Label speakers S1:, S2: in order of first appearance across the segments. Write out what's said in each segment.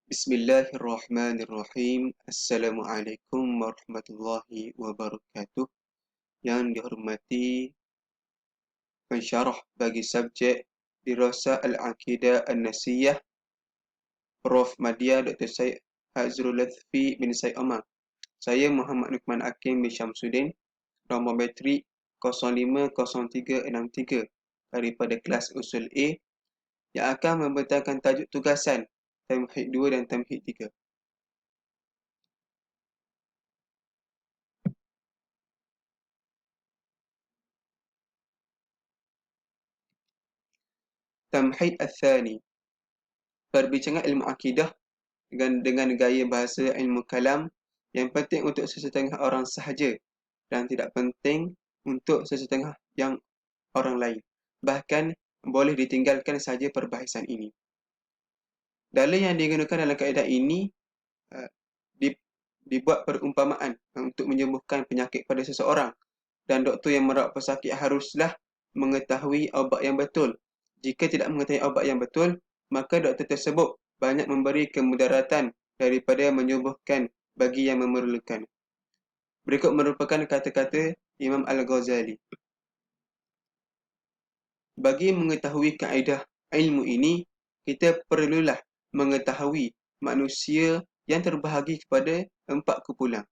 S1: Bismillahirrahmanirrahim. Assalamualaikum warahmatullahi wabarakatuh. Yang dihormati pensyarah bagi subjek Dirasah Al-Aqidah An-Nasiyah Prof. Madya Dr. Syed Hazrul Lathfi bin Syed Omar. Saya Muhammad Nukman Hakim bin Syamsuddin, nombor metrik 050363 daripada kelas usul A yang akan membentangkan tajuk tugasan Tamhid 2 dan Tamhid 3. Tamhid Al-Thani, perbincangan ilmu akidah dengan gaya bahasa ilmu kalam yang penting untuk sesetengah orang sahaja dan tidak penting untuk sesetengah yang orang lain. Bahkan boleh ditinggalkan sahaja perbahasan ini. Dalil yang digunakan dalam kaedah ini uh, dibuat perumpamaan untuk menyembuhkan penyakit pada seseorang, dan doktor yang merawat pesakit haruslah mengetahui ubat yang betul. Jika tidak mengetahui ubat yang betul, maka doktor tersebut banyak memberi kemudaratan daripada menyembuhkan bagi yang memerlukan. Berikut merupakan kata-kata Imam Al-Ghazali. Bagi mengetahui kaedah ilmu ini, kita perlulah mengetahui manusia yang terbahagi kepada 4 kumpulan.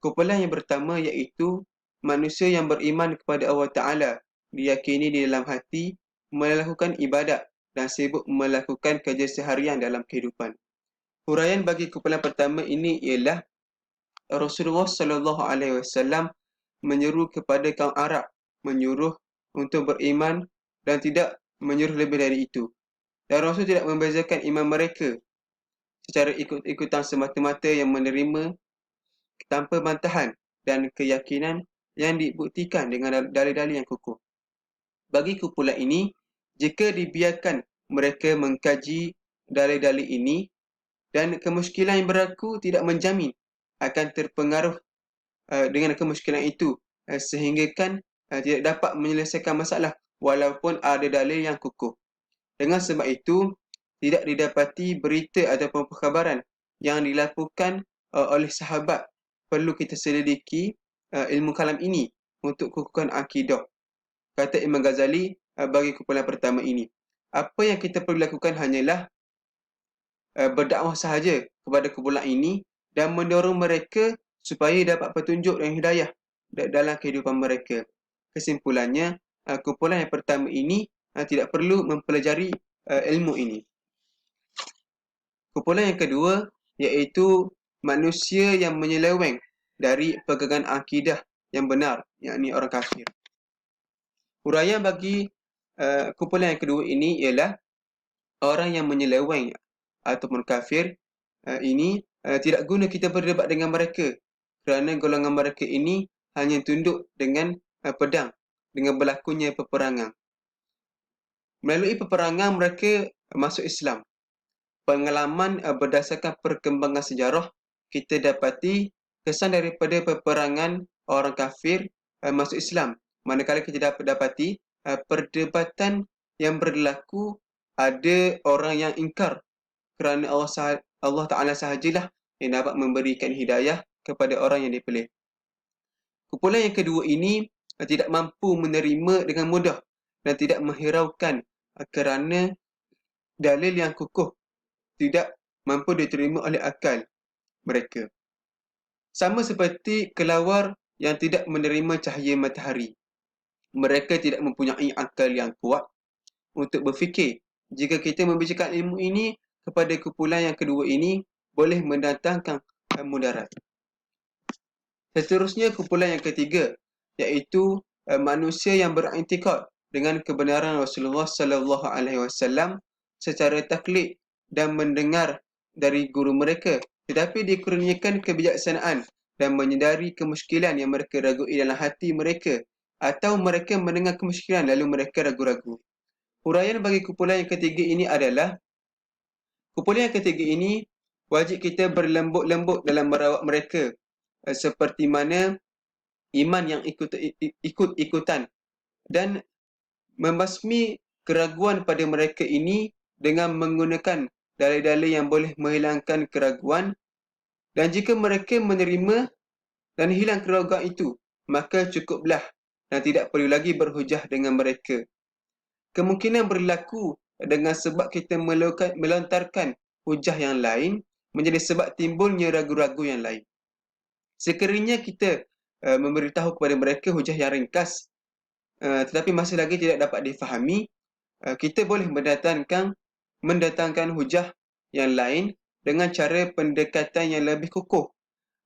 S1: Kumpulan yang pertama iaitu manusia yang beriman kepada Allah Ta'ala, diyakini di dalam hati, melakukan ibadat dan sibuk melakukan kerja seharian dalam kehidupan. Huraian bagi kumpulan pertama ini ialah Rasulullah sallallahu alaihi wasallam menyeru kepada kaum Arab, menyuruh untuk beriman dan tidak menyuruh lebih dari itu. Dan Rasul tidak membezakan iman mereka secara ikut-ikutan semata-mata yang menerima tanpa bantahan dan keyakinan yang dibuktikan dengan dalil-dalil yang kukuh. Bagi kumpulan ini, jika dibiarkan mereka mengkaji dalil-dalil ini dan kemusykilan yang berlaku tidak menjamin akan terpengaruh dengan kemusykilan itu sehinggakan tidak dapat menyelesaikan masalah walaupun ada dalil yang kukuh. Dengan sebab itu, tidak didapati berita ataupun perkhabaran yang dilakukan oleh sahabat. Perlu kita selidiki ilmu kalam ini untuk kukuhkan akidah. Kata Imam Ghazali bagi kumpulan pertama ini, apa yang kita perlu lakukan hanyalah berdakwah sahaja kepada kumpulan ini dan mendorong mereka supaya dapat petunjuk dan hidayah dalam kehidupan mereka. Kesimpulannya, kumpulan yang pertama ini tidak perlu mempelajari ilmu ini. Kumpulan yang kedua iaitu manusia yang menyeleweng dari pegangan akidah yang benar, yakni orang kafir. Huraian bagi kumpulan yang kedua ini ialah orang yang menyeleweng ataupun kafir ini tidak guna kita berdebat dengan mereka kerana golongan mereka ini hanya tunduk dengan pedang dengan berlakunya peperangan. Melalui peperangan mereka masuk Islam. Pengalaman berdasarkan perkembangan sejarah, kita dapati kesan daripada peperangan orang kafir masuk Islam. Manakala kita dapat dapati perdebatan yang berlaku, ada orang yang ingkar kerana Allah Ta'ala sahajalah yang dapat memberikan hidayah kepada orang yang dipilih. Kumpulan yang kedua ini tidak mampu menerima dengan mudah dan tidak menghiraukan kerana dalil yang kukuh tidak mampu diterima oleh akal mereka. Sama seperti kelawar yang tidak menerima cahaya matahari. Mereka tidak mempunyai akal yang kuat untuk berfikir. Jika kita membicarakan ilmu ini kepada kumpulan yang kedua ini, boleh mendatangkan mudarat. Seterusnya, kumpulan yang ketiga, iaitu manusia yang beriktikad dengan kebenaran Rasulullah sallallahu alaihi wasallam secara taklid dan mendengar dari guru mereka, tetapi dikurniakan kebijaksanaan dan menyedari kemusykilan yang mereka ragui dalam hati mereka, atau mereka mendengar kemusykilan lalu mereka ragu-ragu. Huraian bagi kumpulan yang ketiga ini adalah, kumpulan yang ketiga ini wajib kita berlembut-lembut dalam merawat mereka seperti mana iman yang ikut-ikutan dan membasmi keraguan pada mereka ini dengan menggunakan dalil-dalil yang boleh menghilangkan keraguan, dan jika mereka menerima dan hilang keraguan itu, maka cukuplah dan tidak perlu lagi berhujah dengan mereka. Kemungkinan berlaku dengan sebab kita melontarkan hujah yang lain menjadi sebab timbulnya ragu-ragu yang lain. Sekiranya kita memberitahu kepada mereka hujah yang ringkas, tetapi masih lagi tidak dapat difahami, kita boleh mendatangkan hujah yang lain dengan cara pendekatan yang lebih kukuh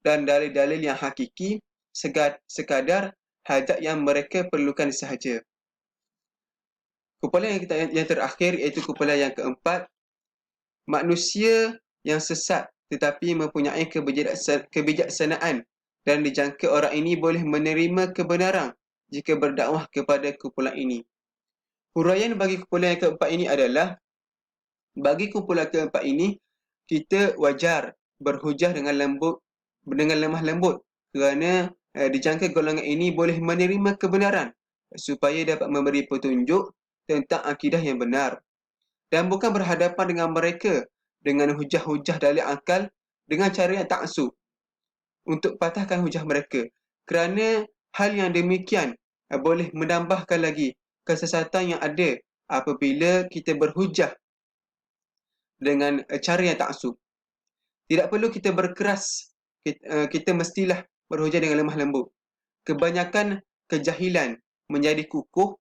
S1: dan dalil-dalil yang hakiki sekadar hajat yang mereka perlukan sahaja. Kumpulan yang terakhir iaitu kumpulan yang keempat, manusia yang sesat tetapi mempunyai kebijaksanaan dan dijangka orang ini boleh menerima kebenaran jika berdakwah kepada kumpulan ini. Huraian bagi kumpulan yang keempat ini adalah, bagi kumpulan keempat ini, kita wajar berhujah dengan lemah lembut kerana dijangka golongan ini boleh menerima kebenaran supaya dapat memberi petunjuk tentang akidah yang benar, dan bukan berhadapan dengan mereka dengan hujah-hujah dalil akal dengan cara yang taksub untuk patahkan hujah mereka, kerana hal yang demikian boleh menambahkan lagi kesesatan yang ada apabila kita berhujah dengan cara yang taksub. Tidak perlu kita berkeras, kita mestilah berhujah dengan lemah lembut. Kebanyakan kejahilan menjadi kukuh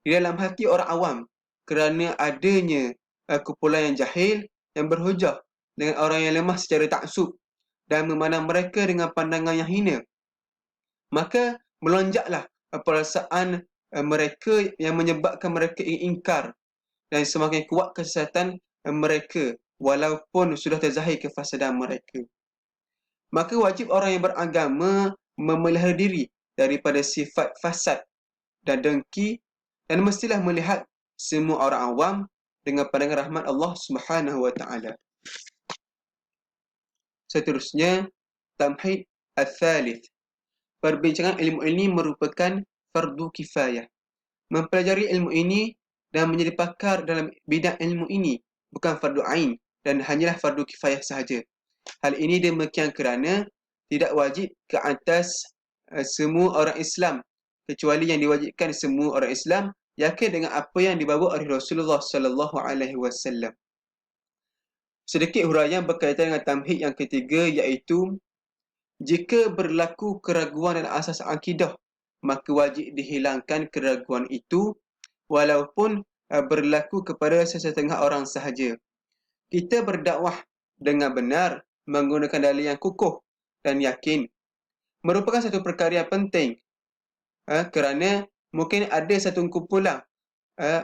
S1: di dalam hati orang awam kerana adanya kumpulan yang jahil yang berhujah dengan orang yang lemah secara taksub dan memandang mereka dengan pandangan yang hina. Maka melonjaklah perasaan mereka yang menyebabkan mereka ingkar, dan semakin kuat kesesatan mereka walaupun sudah terzahir kefasadan mereka. Maka wajib orang yang beragama memelihara diri daripada sifat fasad dan dengki, dan mestilah melihat semua orang awam dengan pandangan rahmat Allah Subhanahu wa taala. Seterusnya, tamhid al-thalith. Perbincangan ilmu ini merupakan fardu kifayah. Mempelajari ilmu ini dan menjadi pakar dalam bidang ilmu ini bukan fardu ain dan hanyalah fardu kifayah sahaja. Hal ini demikian kerana tidak wajib ke atas semua orang Islam, kecuali yang diwajibkan semua orang Islam yakin dengan apa yang dibawa oleh Rasulullah sallallahu alaihi wasallam. Sedikit huraian berkaitan dengan tamhid yang ketiga, iaitu jika berlaku keraguan dalam asas akidah, maka wajib dihilangkan keraguan itu walaupun berlaku kepada sesetengah orang sahaja. Kita berdakwah dengan benar menggunakan dalil yang kukuh dan yakin merupakan satu perkara yang penting, kerana mungkin ada satu kumpulan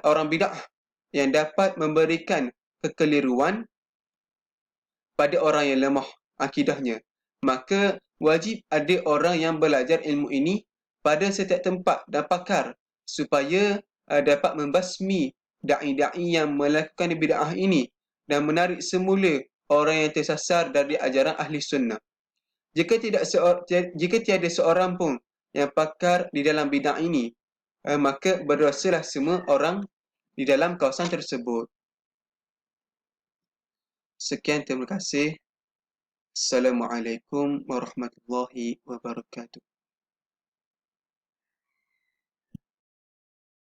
S1: orang bid'ah yang dapat memberikan kekeliruan pada orang yang lemah akidahnya. Maka wajib ada orang yang belajar ilmu ini pada setiap tempat dan pakar supaya dapat membasmi da'i-da'i yang melakukan bid'ah ini dan menarik semula orang yang tersasar dari ajaran ahli sunnah. Jika tiada seorang pun yang pakar di dalam bidang ini, maka berdosalah semua orang di dalam kawasan tersebut. Sekian, terima kasih. Assalamualaikum warahmatullahi wabarakatuh.